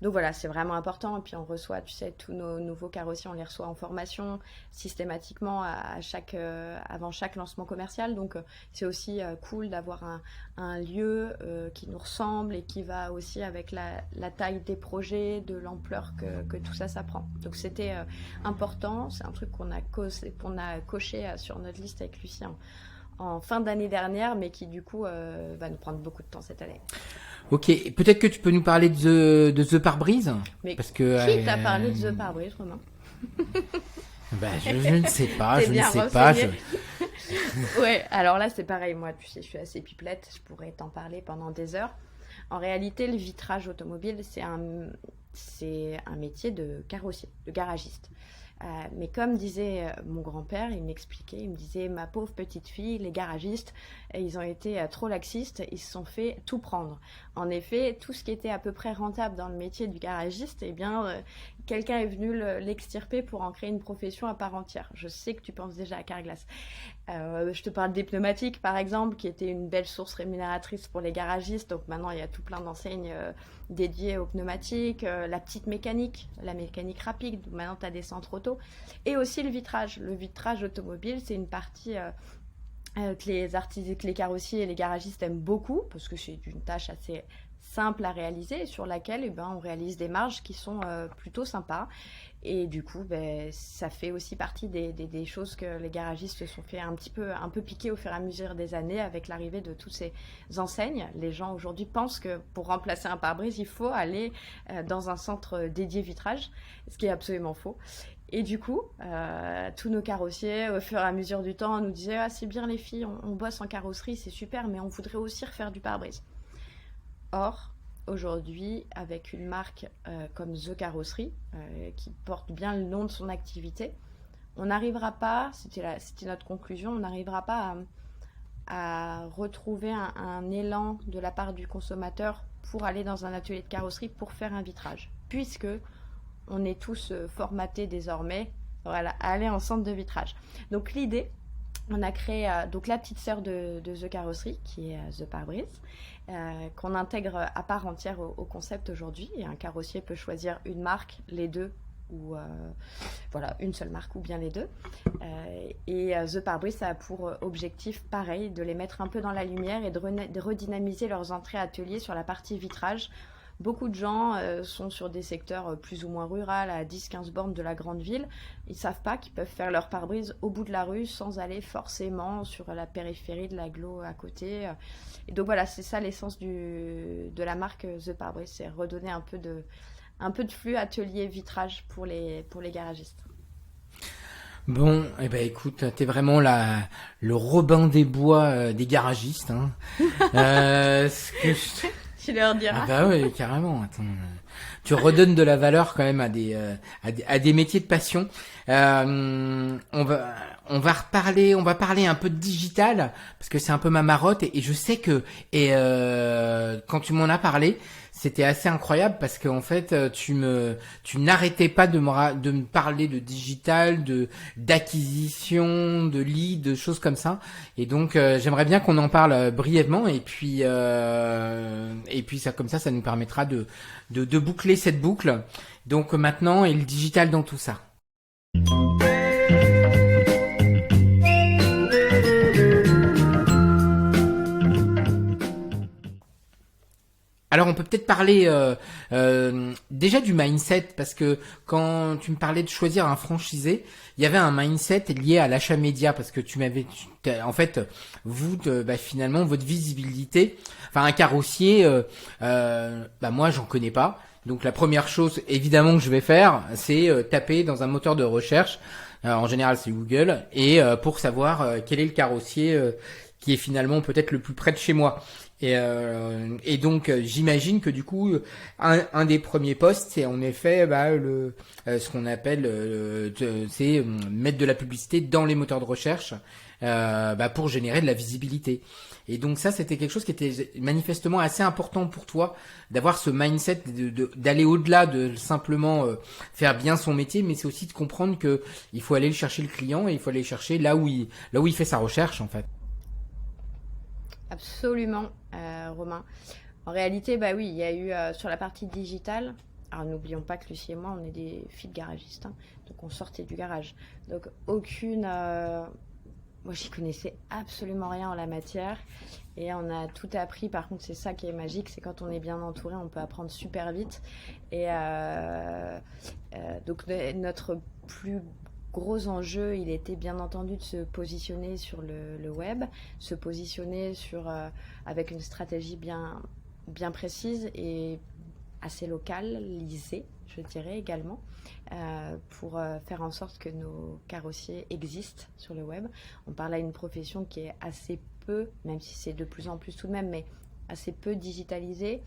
Donc voilà, c'est vraiment important. Et puis on reçoit, tu sais, tous nos nouveaux carrossiers, on les reçoit en formation systématiquement avant chaque lancement commercial. Donc c'est aussi cool d'avoir un lieu qui nous ressemble et qui va aussi avec la taille des projets, de l'ampleur que tout ça prend. Donc c'était important. C'est un truc qu'on a coché sur notre liste avec Lucie en fin d'année dernière, mais qui du coup va nous prendre beaucoup de temps cette année. Ok, peut-être que tu peux nous parler de The Pare-Brise. Mais parce que, qui t'a parlé de The Pare-Brise, Romain? Je ne sais pas, je ne sais pas. Ouais, alors là c'est pareil, moi tu sais, je suis assez pipelette, je pourrais t'en parler pendant des heures. En réalité, le vitrage automobile, c'est un métier de carrossier, de garagiste. Mais comme disait mon grand-père, il me disait, ma pauvre petite fille, les garagistes, ils ont été trop laxistes, ils se sont fait tout prendre. En effet, tout ce qui était à peu près rentable dans le métier du garagiste, eh bien, quelqu'un est venu l'extirper pour en créer une profession à part entière. Je sais que tu penses déjà à Carglass. Je te parle des pneumatiques, par exemple, qui était une belle source rémunératrice pour les garagistes. Donc maintenant, il y a tout plein d'enseignes dédiées aux pneumatiques. La petite mécanique, la mécanique rapide. Donc maintenant, tu as des centres auto. Et aussi le vitrage. Le vitrage automobile, c'est une partie que les carrossiers et les garagistes aiment beaucoup, parce que c'est une tâche assez simple à réaliser et sur laquelle on réalise des marges qui sont plutôt sympas. Et du coup, ça fait aussi partie des choses que les garagistes se sont fait un peu piquer au fur et à mesure des années avec l'arrivée de toutes ces enseignes. Les gens aujourd'hui pensent que pour remplacer un pare-brise, il faut aller dans un centre dédié vitrage, ce qui est absolument faux. Et du coup, tous nos carrossiers, au fur et à mesure du temps, nous disaient « Ah, c'est bien les filles, on bosse en carrosserie, c'est super, mais on voudrait aussi refaire du pare-brise. » Or, aujourd'hui, avec une marque comme The Carrosserie, qui porte bien le nom de son activité, on n'arrivera pas, c'était notre conclusion, on n'arrivera pas à retrouver un élan de la part du consommateur pour aller dans un atelier de carrosserie pour faire un vitrage, puisque on est tous formatés désormais, voilà, à aller en centre de vitrage. Donc l'idée, on a créé donc la petite sœur de The Carrosserie, qui est The Pare-Brise, qu'on intègre à part entière au concept aujourd'hui. Et un carrossier peut choisir une marque, les deux, ou une seule marque ou bien les deux. Et The Pare-Brise, ça a pour objectif, pareil, de les mettre un peu dans la lumière et de redynamiser leurs entrées ateliers sur la partie vitrage. Beaucoup de gens sont sur des secteurs plus ou moins ruraux, à 10-15 bornes de la grande ville. Ils ne savent pas qu'ils peuvent faire leur pare-brise au bout de la rue sans aller forcément sur la périphérie de l'agglo à côté. Et donc voilà, c'est ça l'essence de la marque The Pare-Brise, c'est redonner un peu de flux atelier vitrage pour les garagistes. Bon, écoute, t'es vraiment le Robin des Bois des garagistes. Hein. tu leur diras. Ah bah oui, carrément. Attends, tu redonnes de la valeur quand même à des métiers de passion. On va parler un peu de digital parce que c'est un peu ma marotte et je sais que quand tu m'en as parlé, c'était assez incroyable parce qu'en fait tu n'arrêtais pas de me parler de digital, d'acquisition, de lead, de choses comme ça. Et donc j'aimerais bien qu'on en parle brièvement et puis ça comme ça nous permettra de boucler cette boucle. Donc maintenant et le digital dans tout ça. Alors on peut peut-être parler déjà du mindset parce que quand tu me parlais de choisir un franchisé, il y avait un mindset lié à l'achat média parce que en fait finalement votre visibilité, enfin un carrossier, moi j'en connais pas. Donc la première chose évidemment que je vais faire, c'est taper dans un moteur de recherche. En général c'est Google et pour savoir quel est le carrossier qui est finalement peut-être le plus près de chez moi. Et donc j'imagine que du coup un des premiers postes c'est en effet ce qu'on appelle c'est mettre de la publicité dans les moteurs de recherche pour générer de la visibilité. Et donc ça c'était quelque chose qui était manifestement assez important pour toi d'avoir ce mindset d'aller au-delà de simplement faire bien son métier, mais c'est aussi de comprendre que il faut aller chercher le client et il faut aller chercher là où il fait sa recherche en fait. Absolument, Romain. En réalité, bah oui, il y a eu sur la partie digitale. Alors n'oublions pas que Lucie et moi, on est des filles de garagistes, hein, donc on sortait du garage. Donc moi j'y connaissais absolument rien en la matière et on a tout appris. Par contre, c'est ça qui est magique, c'est quand on est bien entouré, on peut apprendre super vite. Et donc notre plus gros enjeu, il était bien entendu de se positionner sur le web, se positionner avec une stratégie bien précise et assez localisée, je dirais également, pour faire en sorte que nos carrossiers existent sur le web. On parle à une profession qui est assez peu, même si c'est de plus en plus tout de même, mais assez peu digitalisée.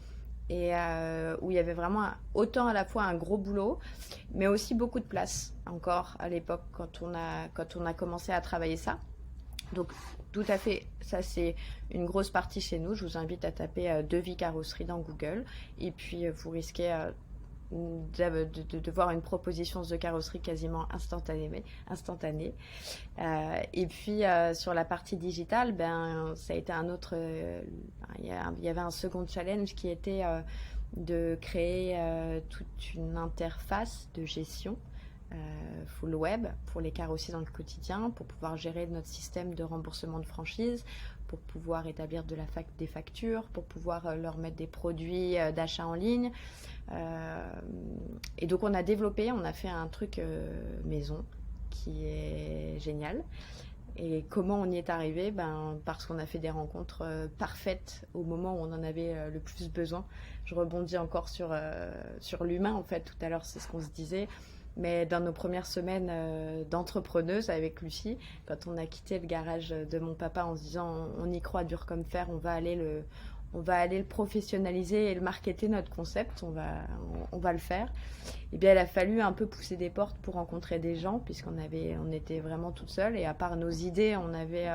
Et où il y avait vraiment autant à la fois un gros boulot, mais aussi beaucoup de place encore à l'époque quand on a commencé à travailler ça. Donc tout à fait, ça c'est une grosse partie chez nous. Je vous invite à taper devis carrosserie dans Google et puis vous risquez de voir une proposition de carrosserie quasiment instantanée. Et puis sur la partie digitale, ça a été un autre. Il y avait un second challenge qui était de créer toute une interface de gestion full web pour les carrossiers dans le quotidien, pour pouvoir gérer notre système de remboursement de franchise, pour pouvoir établir des factures, pour pouvoir leur mettre des produits d'achat en ligne. Et donc on a fait un truc maison qui est génial. Et comment on y est arrivé ? Parce qu'on a fait des rencontres parfaites au moment où on en avait le plus besoin. Je rebondis encore sur l'humain en fait. Tout à l'heure c'est ce qu'on se disait. Mais dans nos premières semaines d'entrepreneuse avec Lucie, quand on a quitté le garage de mon papa en se disant on y croit dur comme fer, on va aller le professionnaliser et le marketer notre concept, on va le faire. Et bien il a fallu un peu pousser des portes pour rencontrer des gens on était vraiment toutes seules et à part nos idées, on avait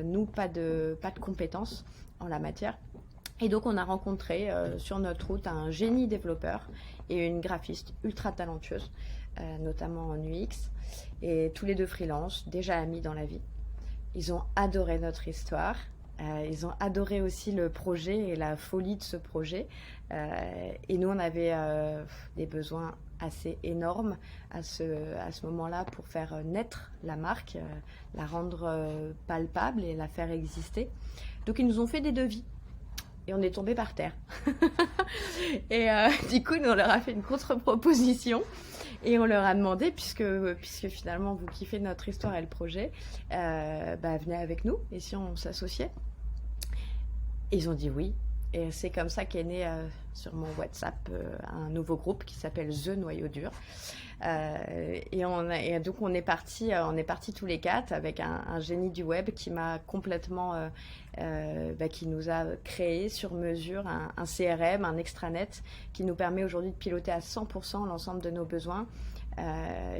nous pas de compétences en la matière. Et donc on a rencontré sur notre route un génie développeur et une graphiste ultra talentueuse, notamment en UX, et tous les deux freelance, déjà amis dans la vie. Ils ont adoré notre histoire. Ils ont adoré aussi le projet et la folie de ce projet. Et nous, on avait des besoins assez énormes à ce moment-là pour faire naître la marque, la rendre palpable et la faire exister. Donc, ils nous ont fait des devis. Et on est tombé par terre. Et du coup, nous, on leur a fait une contre-proposition. Et on leur a demandé, puisque finalement, vous kiffez notre histoire et le projet, venez avec nous. Et si on s'associait ? Ils ont dit oui. Et c'est comme ça qu'est né sur mon WhatsApp un nouveau groupe qui s'appelle The Noyau Dur. Et donc on est partis tous les quatre avec un génie du web qui m'a complètement, qui nous a créé sur mesure un CRM, un extranet qui nous permet aujourd'hui de piloter à 100% l'ensemble de nos besoins.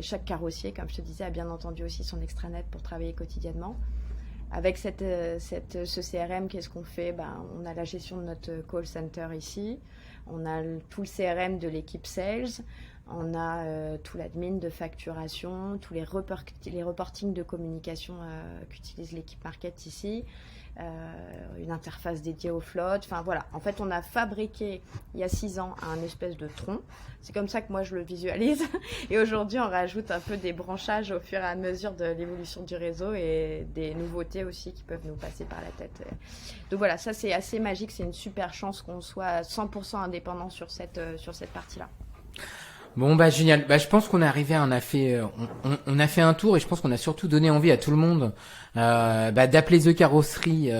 Chaque carrossier, comme je te disais, a bien entendu aussi son extranet pour travailler quotidiennement. Avec ce CRM, qu'est-ce qu'on fait? On a la gestion de notre call center ici, on a tout le CRM de l'équipe sales, on a tout l'admin de facturation, tous les reportings de communication qu'utilise l'équipe market ici, une interface dédiée au flotte. Enfin voilà, en fait on a fabriqué il y a 6 ans un espèce de tronc. C'est comme ça que moi je le visualise. Et aujourd'hui on rajoute un peu des branchages au fur et à mesure de l'évolution du réseau et des nouveautés aussi qui peuvent nous passer par la tête. Donc voilà, ça c'est assez magique, c'est une super chance qu'on soit 100% indépendant sur cette partie-là. Bon génial. Je pense qu'on est arrivé, on a fait un tour et je pense qu'on a surtout donné envie à tout le monde d'appeler The Carrosserie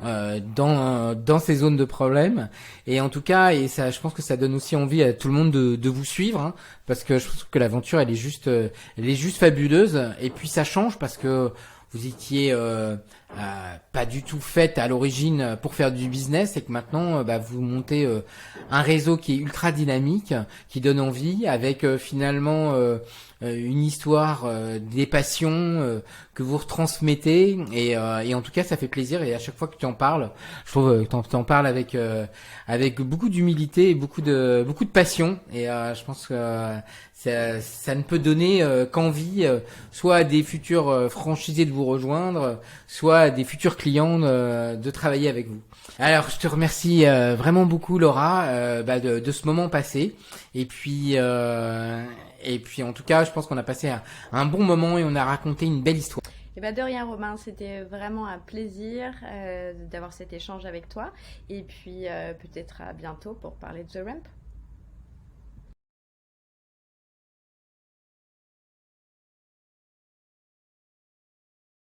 dans ces zones de problème. Et en tout cas, et ça, je pense que ça donne aussi envie à tout le monde de vous suivre, hein, parce que je trouve que l'aventure elle est juste fabuleuse. Et puis ça change parce que vous étiez pas du tout faite à l'origine pour faire du business et que maintenant vous montez un réseau qui est ultra dynamique, qui donne envie, avec finalement une histoire, des passions que vous retransmettez et en tout cas ça fait plaisir. Et à chaque fois que tu en parles, je trouve que t'en parles avec beaucoup d'humilité et beaucoup de passion, et je pense que ça ne peut donner qu'envie, soit à des futurs franchisés de vous rejoindre, soit à des futurs clients de travailler avec vous. Alors je te remercie vraiment beaucoup Laura de ce moment passé, et puis en tout cas je pense qu'on a passé un bon moment et on a raconté une belle histoire. Et de rien Romain, c'était vraiment un plaisir d'avoir cet échange avec toi, et puis peut-être à bientôt pour parler de The Ramp.